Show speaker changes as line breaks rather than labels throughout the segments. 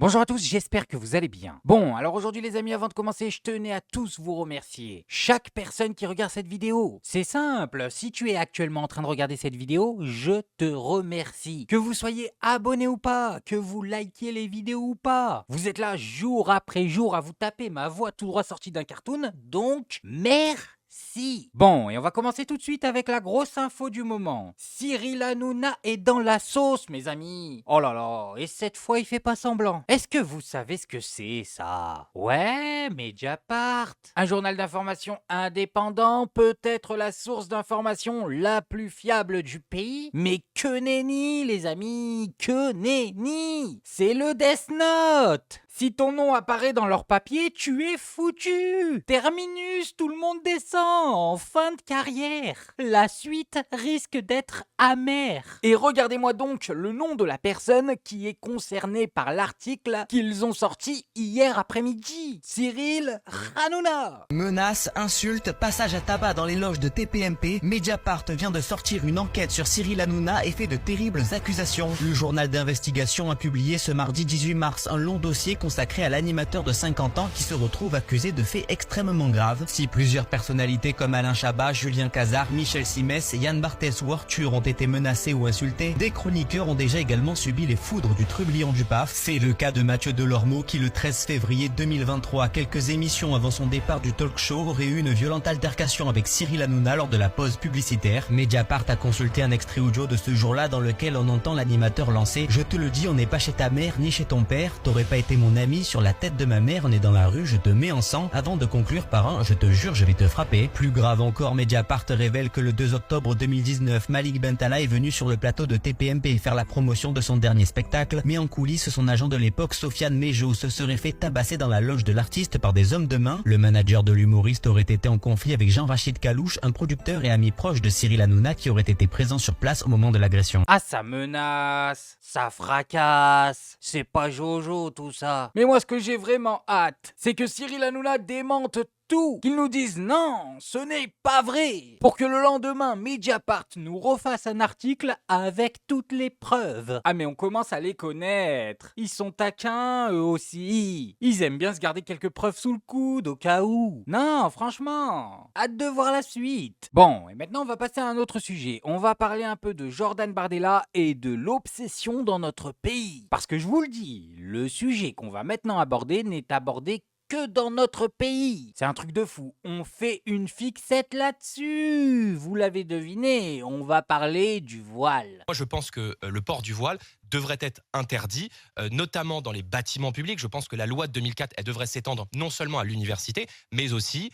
Bonjour à tous, j'espère que vous allez bien. Bon, alors aujourd'hui les amis, avant de commencer, je tenais à tous vous remercier. Chaque personne qui regarde cette vidéo. C'est simple, si tu es actuellement en train de regarder cette vidéo, je te remercie. Que vous soyez abonné ou pas, que vous likiez les vidéos ou pas. Vous êtes là jour après jour à vous taper ma voix tout droit sortie d'un cartoon, donc merci. Bon, et on va commencer tout de suite avec la grosse info du moment. Cyril Hanouna est dans la sauce, mes amis. Oh là là, et cette fois, il fait pas semblant. Est-ce que vous savez ce que c'est, ça? Ouais, Mediapart. Un journal d'information indépendant, peut-être la source d'information la plus fiable du pays. Mais que nenni, les amis, que nenni. C'est le Death Note. Si ton nom apparaît dans leur papier, tu es foutu. Terminus, tout le monde descend, en fin de carrière. La suite risque d'être amère. Et regardez-moi donc le nom de la personne qui est concernée par l'article qu'ils ont sorti hier après-midi. Cyril Hanouna.
Menaces, insultes, passage à tabac dans les loges de TPMP, Mediapart vient de sortir une enquête sur Cyril Hanouna et fait de terribles accusations. Le journal d'investigation a publié ce mardi 18 mars un long dossier consacré à l'animateur de 50 ans qui se retrouve accusé de faits extrêmement graves. Si plusieurs personnalités comme Alain Chabat, Julien Cazard, Michel Simès et Yann Barthès ou Arthur ont été menacés ou insultés, des chroniqueurs ont déjà également subi les foudres du trublion du PAF. C'est le cas de Mathieu Delormeau qui le 13 février 2023, quelques émissions avant son départ du talk show, aurait eu une violente altercation avec Cyril Hanouna lors de la pause publicitaire. Mediapart a consulté un extrait audio de ce jour-là dans lequel on entend l'animateur lancer « Je te le dis, on n'est pas chez ta mère ni chez ton père, t'aurais pas été mon ami, sur la tête de ma mère, on est dans la rue, je te mets en sang » avant de conclure par un « Je te jure, je vais te frapper ». Plus grave encore, Mediapart révèle que le 2 octobre 2019, Malik Bentala est venu sur le plateau de TPMP faire la promotion de son dernier spectacle, mais en coulisses, son agent de l'époque, Sofiane Mejo, se serait fait tabasser dans la loge de l'artiste par des hommes de main. Le manager de l'humoriste aurait été en conflit avec Jean-Rachid Kalouche, un producteur et ami proche de Cyril Hanouna qui aurait été présent sur place au moment de l'agression.
Ah, ça menace, ça fracasse, c'est pas Jojo tout ça. Mais moi, ce que j'ai vraiment hâte, c'est que Cyril Hanouna démente tout, qu'ils nous disent non, ce n'est pas vrai, pour que le lendemain Mediapart nous refasse un article avec toutes les preuves. Ah mais on commence à les connaître, ils sont taquins eux aussi, ils aiment bien se garder quelques preuves sous le coude au cas où. Non, franchement, hâte de voir la suite. Bon, et maintenant on va passer à un autre sujet, on va parler un peu de Jordan Bardella et de l'obsession dans notre pays. Parce que je vous le dis, le sujet qu'on va maintenant aborder n'est abordé que dans notre pays. C'est un truc de fou. On fait une fixette là-dessus. Vous l'avez deviné, on va parler du voile.
Moi, je pense que le port du voile devrait être interdit, notamment dans les bâtiments publics. Je pense que la loi de 2004, elle devrait s'étendre non seulement à l'université, mais aussi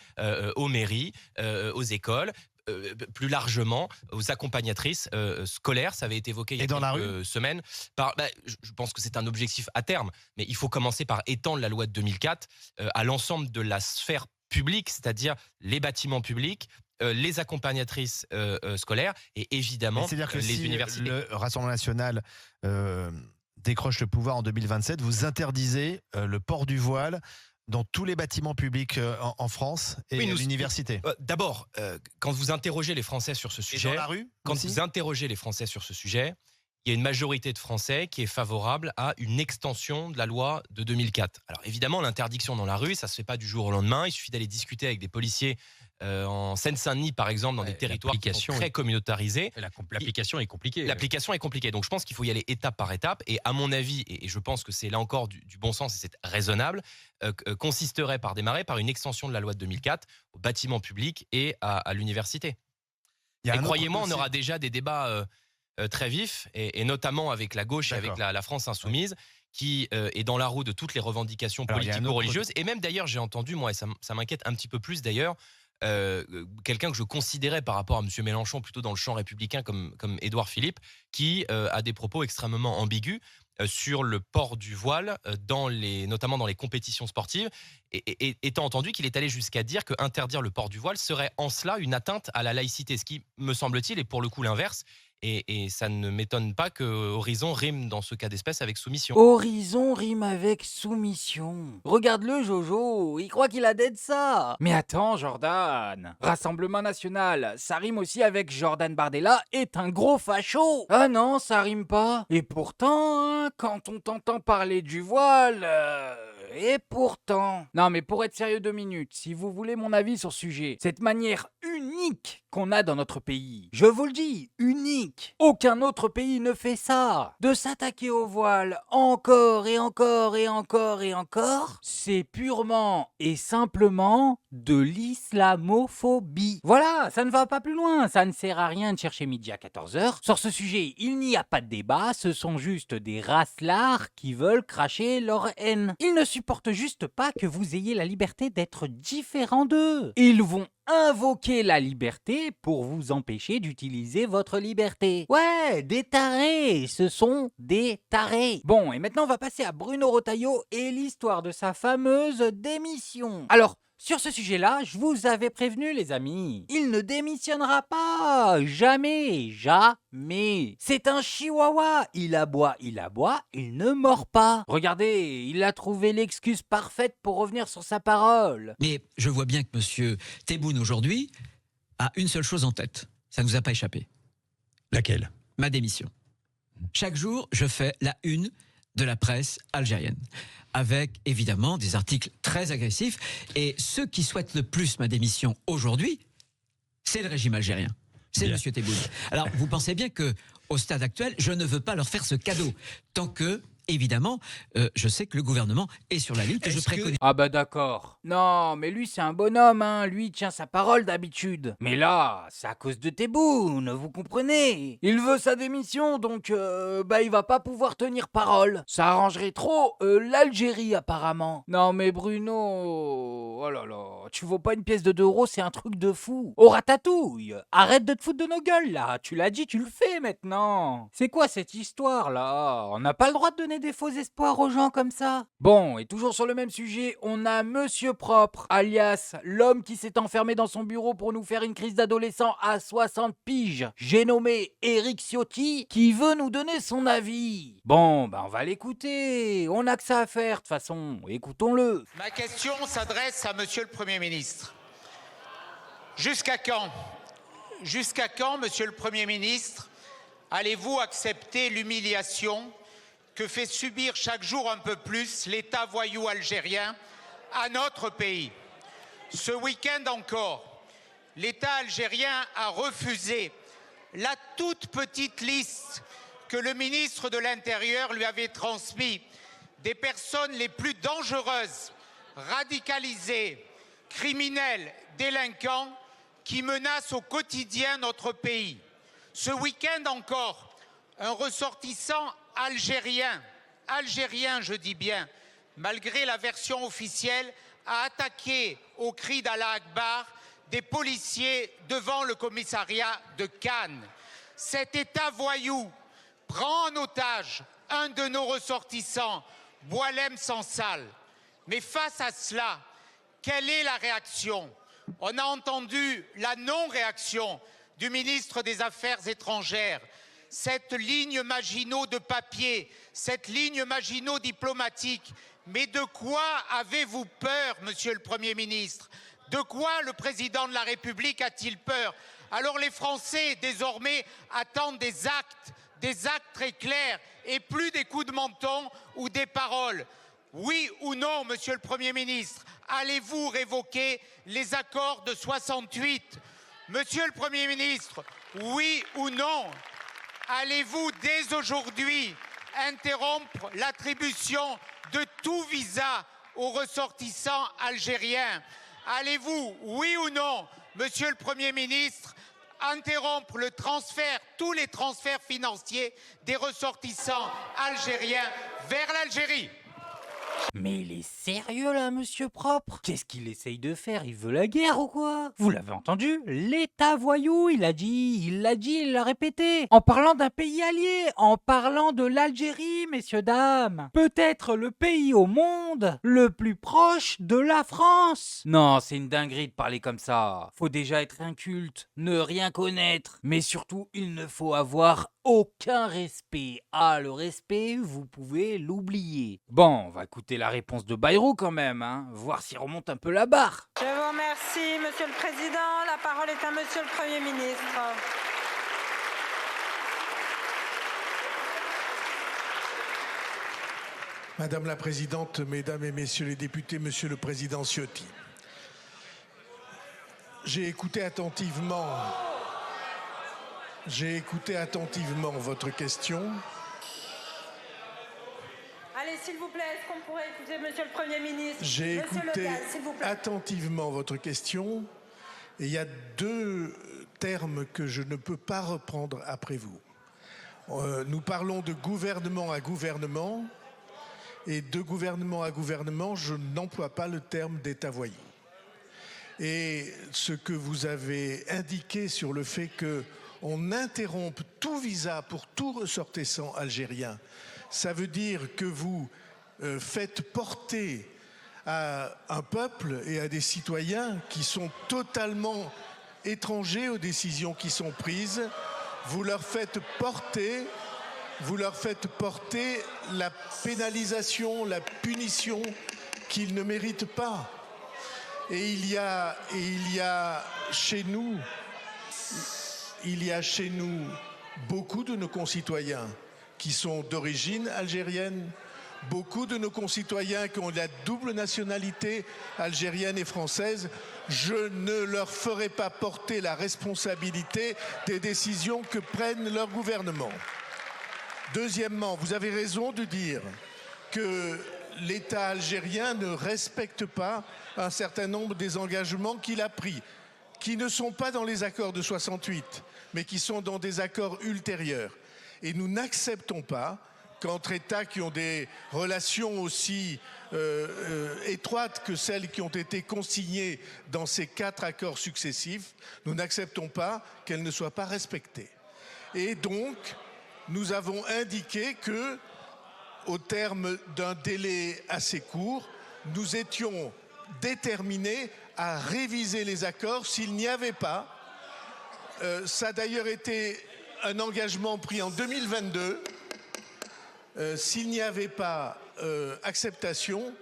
aux mairies, aux écoles, plus largement aux accompagnatrices scolaires. Ça avait été évoqué il y a quelques semaines. Je pense que c'est un objectif à terme, mais il faut commencer par étendre la loi de 2004 à l'ensemble de la sphère publique, c'est-à-dire les bâtiments publics, les accompagnatrices scolaires et évidemment
c'est-à-dire que
les
si
universités.
le Rassemblement national décroche le pouvoir en 2027, vous interdisez le port du voile dans tous les bâtiments publics en France et
Oui,
l'université.
D'abord, quand vous interrogez les Français sur ce sujet,
Et dans la rue
quand
aussi
vous interrogez les Français sur ce sujet, il y a une majorité de Français qui est favorable à une extension de la loi de 2004. Alors évidemment, l'interdiction dans la rue, ça se fait pas du jour au lendemain. Il suffit d'aller discuter avec des policiers en Seine-Saint-Denis, par exemple, dans des territoires qui sont très communautarisés.
L'application est compliquée.
L'application est compliquée. Donc je pense qu'il faut y aller étape par étape. Et à mon avis, et je pense que c'est là encore du bon sens et c'est raisonnable, consisterait par démarrer par une extension de la loi de 2004 aux bâtiments publics et à l'université. Et croyez-moi, on aura déjà des débats très vifs, et notamment avec la gauche et avec la France insoumise, qui est dans la roue de toutes les revendications politico-religieuses. Et même d'ailleurs, j'ai entendu, moi, et ça m'inquiète un petit peu plus d'ailleurs, quelqu'un que je considérais par rapport à M. Mélenchon plutôt dans le champ républicain comme Édouard Philippe, qui a des propos extrêmement ambigus sur le port du voile, notamment dans les compétitions sportives, et étant entendu qu'il est allé jusqu'à dire que interdire le port du voile serait en cela une atteinte à la laïcité, ce qui, me semble-t-il, est pour le coup l'inverse, et ça ne m'étonne pas que Horizon rime dans ce cas d'espèce avec soumission.
Horizon rime avec soumission. Regarde-le, Jojo, il croit qu'il a d'aide ça. Mais attends, Jordan. Rassemblement national, ça rime aussi avec Jordan Bardella est un gros facho. Ah non, ça rime pas. Et pourtant, hein, quand on t'entend parler du voile... Et pourtant... Non mais pour être sérieux 2 minutes, si vous voulez mon avis sur ce sujet, cette manière unique qu'on a dans notre pays, je vous le dis, unique. Aucun autre pays ne fait ça. De s'attaquer au voile encore et encore et encore et encore, c'est purement et simplement de l'islamophobie. Voilà, ça ne va pas plus loin, ça ne sert à rien de chercher midi à 14h. Sur ce sujet, il n'y a pas de débat, ce sont juste des racelards qui veulent cracher leur haine. Ils ne supportent juste pas que vous ayez la liberté d'être différent d'eux. Ils vont invoquer la liberté pour vous empêcher d'utiliser votre liberté. Ouais, des tarés, ce sont des tarés. Bon, et maintenant on va passer à Bruno Retailleau et l'histoire de sa fameuse démission. Alors, sur ce sujet-là, je vous avais prévenu les amis, il ne démissionnera pas, jamais, jamais. C'est un chihuahua, il aboie, il ne mord pas. Regardez, il a trouvé l'excuse parfaite pour revenir sur sa parole.
Mais je vois bien que M. Tebboune aujourd'hui a une seule chose en tête, ça ne nous a pas échappé,
Laquelle?
ma démission. Chaque jour, je fais la une de la presse algérienne, avec évidemment des articles très agressifs. Et ceux qui souhaitent le plus ma démission aujourd'hui, c'est le régime algérien. C'est
Bien.
M. Tebboune. Alors, vous pensez bien que au stade actuel, je ne veux pas leur faire ce cadeau, tant que, évidemment, je sais que le gouvernement est sur la ligne que je préconise.
Ah bah d'accord. Non, mais lui c'est un bonhomme, hein. Lui il tient sa parole d'habitude. Mais là, c'est à cause de Tebboune, vous comprenez? Il veut sa démission, donc il va pas pouvoir tenir parole. Ça arrangerait trop l'Algérie apparemment. Non mais Bruno, oh là là, tu vaux pas une pièce de 2 euros, c'est un truc de fou. Oh ratatouille, arrête de te foutre de nos gueules là. Tu l'as dit, tu le fais maintenant. C'est quoi cette histoire là? On n'a pas le droit de donner des faux espoirs aux gens comme ça. Bon, et toujours sur le même sujet, on a Monsieur Propre, alias l'homme qui s'est enfermé dans son bureau pour nous faire une crise d'adolescent à 60 piges. J'ai nommé Eric Ciotti, qui veut nous donner son avis. Bon, on va l'écouter. On n'a que ça à faire de toute façon. Écoutons-le.
Ma question s'adresse à Monsieur le Premier ministre. Jusqu'à quand, Monsieur le Premier ministre, allez-vous accepter l'humiliation que fait subir chaque jour un peu plus l'État voyou algérien à notre pays? Ce week-end encore, l'État algérien a refusé la toute petite liste que le ministre de l'Intérieur lui avait transmise des personnes les plus dangereuses, radicalisées, criminels, délinquants qui menacent au quotidien notre pays. Ce week-end encore, un ressortissant algérien je dis bien, malgré la version officielle, a attaqué au cri d'Allah Akbar des policiers devant le commissariat de Cannes. Cet État voyou prend en otage un de nos ressortissants, Boualem Sansal. Mais face à cela, quelle est la réaction? On a entendu la non-réaction du ministre des Affaires étrangères. Cette ligne Maginot de papier, cette ligne Maginot diplomatique. Mais de quoi avez-vous peur, Monsieur le Premier ministre? De quoi le Président de la République a-t-il peur? Alors les Français, désormais, attendent des actes très clairs et plus des coups de menton ou des paroles. Oui ou non, Monsieur le Premier ministre, allez-vous révoquer les accords de 68? Monsieur le Premier ministre, oui ou non, allez-vous dès aujourd'hui interrompre l'attribution de tout visa aux ressortissants algériens? Allez-vous, oui ou non, Monsieur le Premier ministre, interrompre le transfert, tous les transferts financiers des ressortissants algériens vers l'Algérie?
Mais il est sérieux là, monsieur propre? Qu'est-ce qu'il essaye de faire? Il veut la guerre ou quoi? Vous l'avez entendu? L'État voyou, il l'a répété. En parlant d'un pays allié, en parlant de l'Algérie, messieurs, dames. Peut-être le pays au monde le plus proche de la France. Non, c'est une dinguerie de parler comme ça. Faut déjà être inculte, ne rien connaître. Mais surtout, il ne faut avoir aucun respect. Ah, le respect, vous pouvez l'oublier. Bon, on va écouter la réponse de Bayrou quand même, hein. Voir s'il remonte un peu la barre.
Je vous remercie, Monsieur le Président. La parole est à Monsieur le Premier ministre.
Madame la Présidente, Mesdames et Messieurs les députés, Monsieur le Président Ciotti, j'ai écouté attentivement votre question.
Allez, s'il vous plaît, est-ce qu'on pourrait écouter Monsieur le Premier ministre?
J'ai
Monsieur
écouté
Le Gall, s'il vous plaît.
attentivement votre question et il y a deux termes que je ne peux pas reprendre après vous. Nous parlons de gouvernement à gouvernement et de gouvernement à gouvernement, je n'emploie pas le terme d'État voyou. Et ce que vous avez indiqué sur le fait qu'on interrompe tout visa pour tout ressortissant algérien, ça veut dire que vous faites porter à un peuple et à des citoyens qui sont totalement étrangers aux décisions qui sont prises, vous leur faites porter la pénalisation, la punition qu'ils ne méritent pas. Et il y a chez nous beaucoup de nos concitoyens qui sont d'origine algérienne, beaucoup de nos concitoyens qui ont la double nationalité algérienne et française. Je ne leur ferai pas porter la responsabilité des décisions que prennent leurs gouvernements. Deuxièmement, vous avez raison de dire que l'État algérien ne respecte pas un certain nombre des engagements qu'il a pris, qui ne sont pas dans les accords de 68, mais qui sont dans des accords ultérieurs. Et nous n'acceptons pas qu'entre États qui ont des relations aussi étroites que celles qui ont été consignées dans ces 4 accords successifs, nous n'acceptons pas qu'elles ne soient pas respectées. Et donc, nous avons indiqué que, au terme d'un délai assez court, nous étions déterminés à réviser les accords s'il n'y avait pas. Ça a d'ailleurs été un engagement pris en 2022. S'il n'y avait pas acceptation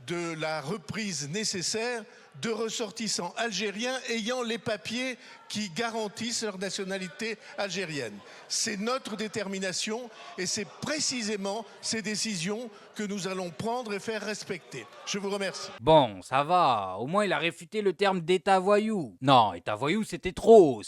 de la reprise nécessaire de ressortissants algériens ayant les papiers qui garantissent leur nationalité algérienne. C'est notre détermination et c'est précisément ces décisions que nous allons prendre et faire respecter. Je vous remercie.
Bon, ça va, au moins il a réfuté le terme d'État voyou. Non, État voyou c'était trop.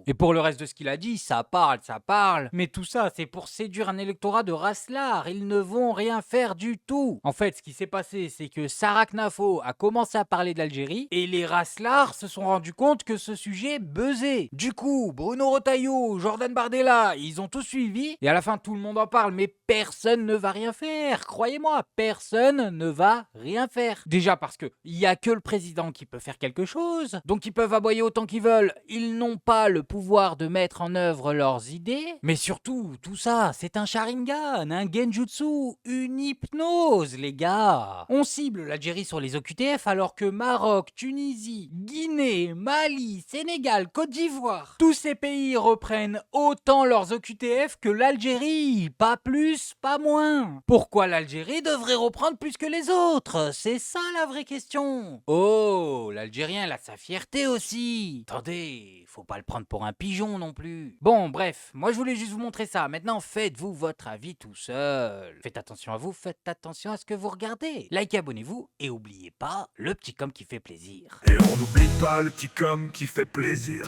Et pour le reste de ce qu'il a dit, ça parle, mais tout ça c'est pour séduire un électorat de racelard, ils ne vont rien faire du tout. En fait, ce qui s'est passé, c'est que Sarah Knafo a commencé à parler de l'Algérie et les racelards se sont rendus compte que ce sujet buzzait. Du coup, Bruno Retailleau, Jordan Bardella, ils ont tout suivi et à la fin tout le monde en parle, mais personne ne va rien faire. Croyez-moi, personne ne va rien faire. Déjà parce que il y a que le président qui peut faire quelque chose, donc ils peuvent aboyer autant qu'ils veulent. Ils n'ont pas le pouvoir de mettre en œuvre leurs idées. Mais surtout, tout ça, c'est un Sharingan, un Genjutsu, une hypnose, les gars. On cible l'Algérie sur les OQTF alors que Maroc, Tunisie, Guinée, Mali, Sénégal, Côte d'Ivoire, tous ces pays reprennent autant leurs OQTF que l'Algérie. Pas plus, pas moins. Pourquoi l'Algérie devrait reprendre plus que les autres? C'est ça la vraie question. Oh, l'Algérien il a sa fierté aussi. Attendez, faut pas le prendre pour un pigeon non plus. Bon, bref, moi je voulais juste vous montrer ça. Maintenant, faites-vous votre avis tout seul. Faites attention à vous, faites attention à ce que vous regardez. Likez, abonnez-vous et oubliez pas le petit com qui fait plaisir.
Et on n'oublie pas le petit com qui fait plaisir.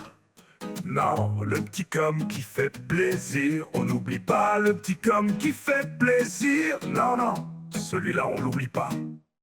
Non, le petit com qui fait plaisir. On n'oublie pas le petit com qui fait plaisir. Non, non, celui-là on l'oublie pas.